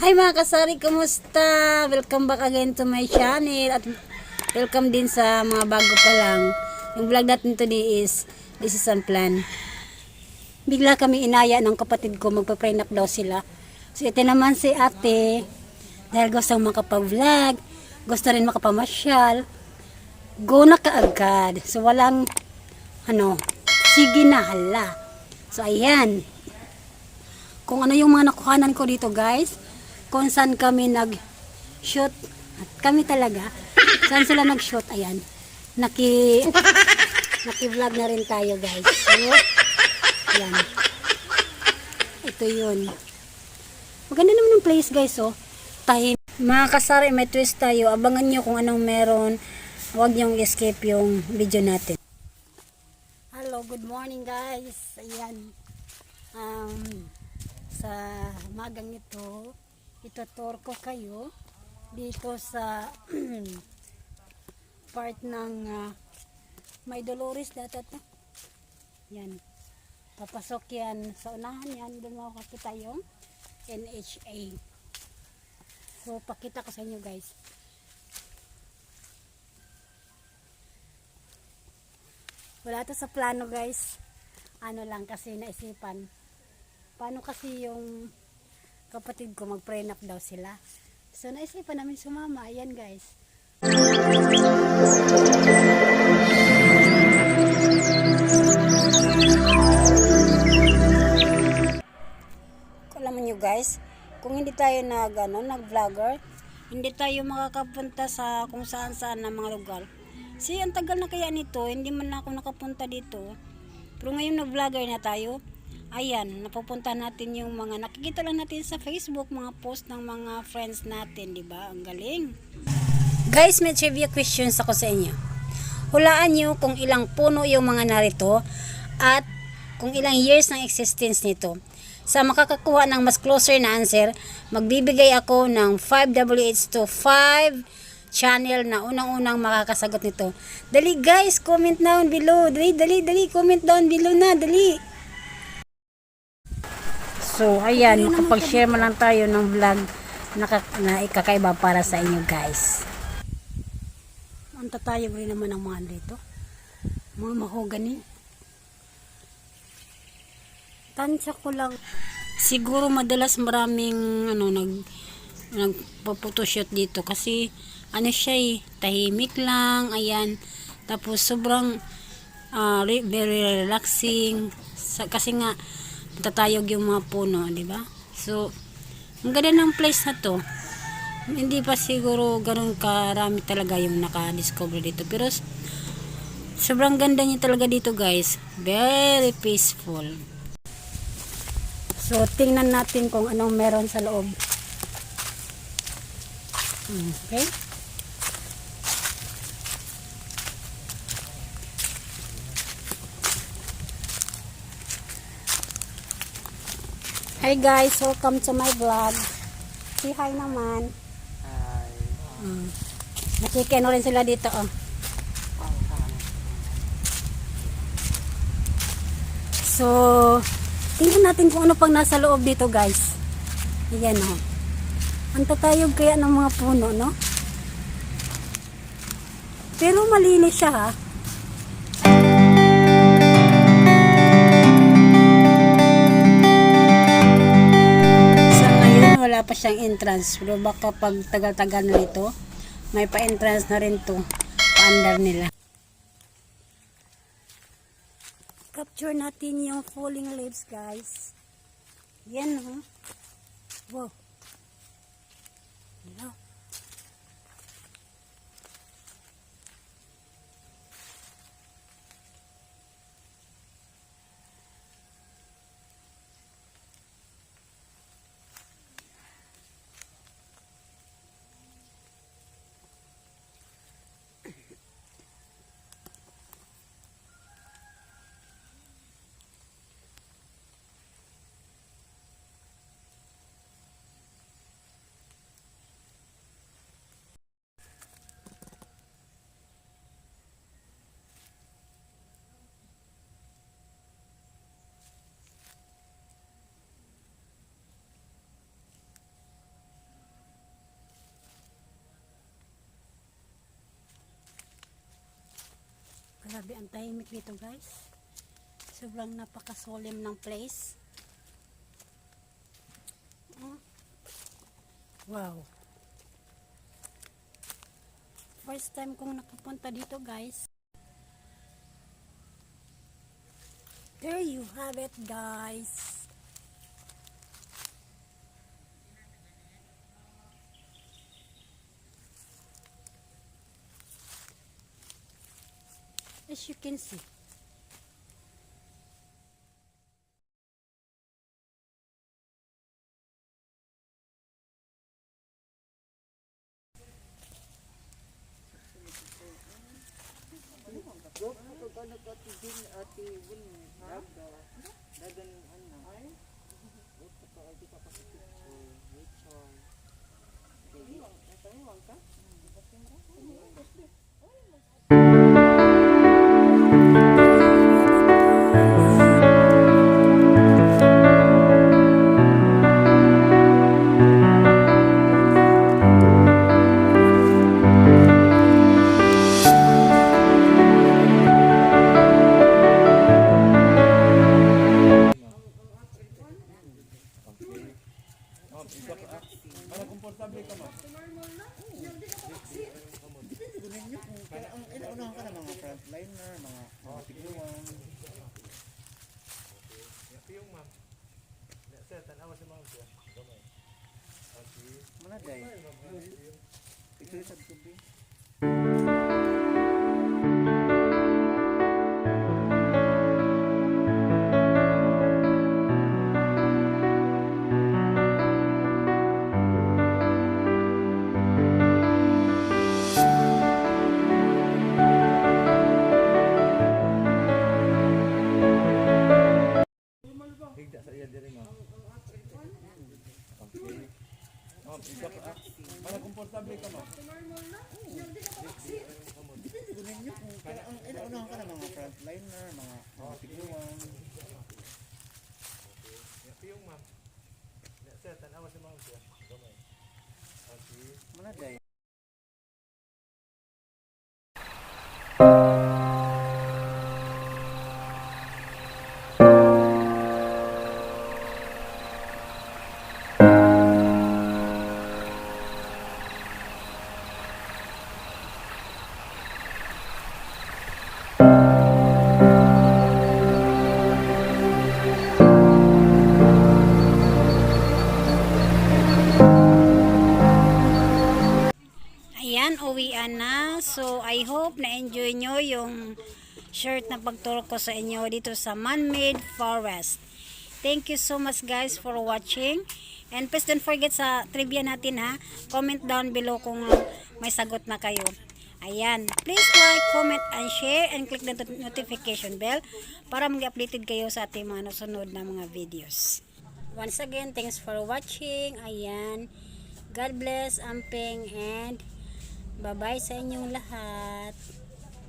Hi mga kasari, kumusta? Welcome back again to my channel at welcome din sa mga bago pa lang. Yung vlog natin today is this is unplanned. Bigla kami inaya ng kapatid ko, magpa-prenup daw sila. So ito naman si ate, dahil gusto makapag-vlog, gusto rin makapamasyal, go na kaagad. So walang sige na hala. So ayan, kung ano yung mga nakuhanan ko dito guys, kung saan kami nag-shoot, at kami talaga, saan sila nag-shoot, ayan, naki-vlog na rin tayo guys. So, ayan, ito yun. Maganda naman yung place guys, oh. Tahim. Mga kasari, may twist tayo, abangan nyo kung anong meron, huwag nyong escape yung video natin. Hello, good morning guys, ayan, sa magang ito, itutur ko kayo dito sa part ng May Dolores data to. Yan. Papasok yan sa unahan yan. Doon makakita yung NHA. So, pakita ko sa inyo guys. Wala to sa plano guys. Ano lang kasi naisipan. Paano kasi yung kapatid ko mag-prenup daw sila. So naisipan namin sumama. Ayan guys. Alam nyo guys, kung hindi tayo nag-vlogger, hindi tayo makakapunta sa kung saan-saan na mga lugar. See, ang tagal na kaya nito, hindi man na ako nakapunta dito. Pero ngayon nag-vlogger na tayo. Ayan, napupunta natin yung mga nakikita lang natin sa Facebook, mga post ng mga friends natin, di ba? Ang galing. Guys, may trivia questions ako sa inyo. Hulaan nyo kung ilang puno yung mga narito at kung ilang years ng existence nito. Sa makakakuha ng mas closer na answer, magbibigay ako ng 5WH to 5 channel na unang-unang makakasagot nito. Dali guys, comment down below. Dali, comment down below na, dali. So, ayan, makapag-share mo lang tayo ng vlog na ikakaiba para sa inyo guys. Ang tatayog rin naman ng mga dito. Mga mahogany. Tansya ko lang. Siguro madalas maraming nagpo-photoshoot dito kasi siya tahimik lang, ayan. Tapos sobrang very relaxing kasi nga tatayog yung mga puno, di ba? So, ang ganda ng place na to. Hindi pa siguro ganun karami talaga yung naka-discover dito. Pero, sobrang ganda niya talaga dito, guys. Very peaceful. So, tingnan natin kung anong meron sa loob. Okay? Hi guys, welcome to my vlog. Say hi naman. Hi. Nakikeno rin sila dito, oh. So, tingnan natin kung ano pang nasa loob dito guys. Ayan, oh. Ang tatayog kaya ng mga puno, no? Pero malinis siya, ha? Wala pa siyang entrance, pero baka pag tagal-tagal na nito may pa-entrance na rin to pa-under nila. Capture natin yung falling leaves guys. Yan, oh. Wow. Hello. Grabe ang tahimik dito guys. Sobrang napakasolemn ng place. Oh. Wow. First time kong nakapunta dito guys. There you have it guys. As you can see. Komportable ka ma? Gunin nyo kung inaunahan ka ng mga frontliner, mga tiguan. Yung ma'am. Sir, tanawa si ma'am siya. Manaday. Ito sa tubig. Higda sa iya diri ma'am. Okay. Ma'am, isa pa. Para komportable ka ma'am. Gunin nyo kung inaunahan ka ng mga frontliner, mga tiguan. Yung ma'am. Sir, tanawa si ma'am siya. Okay. Manaday. Ayan, uwian na. So, I hope na-enjoy nyo yung shirt na pagturo ko sa inyo dito sa man-made forest. Thank you so much guys for watching. And please don't forget sa trivia natin ha. Comment down below kung may sagot na kayo. Ayan. Please like, comment, and share, and click the notification bell para mag-updated kayo sa ating mga nasunod na mga videos. Once again, thanks for watching. Ayan. God bless, amping, and bye-bye sa inyong lahat.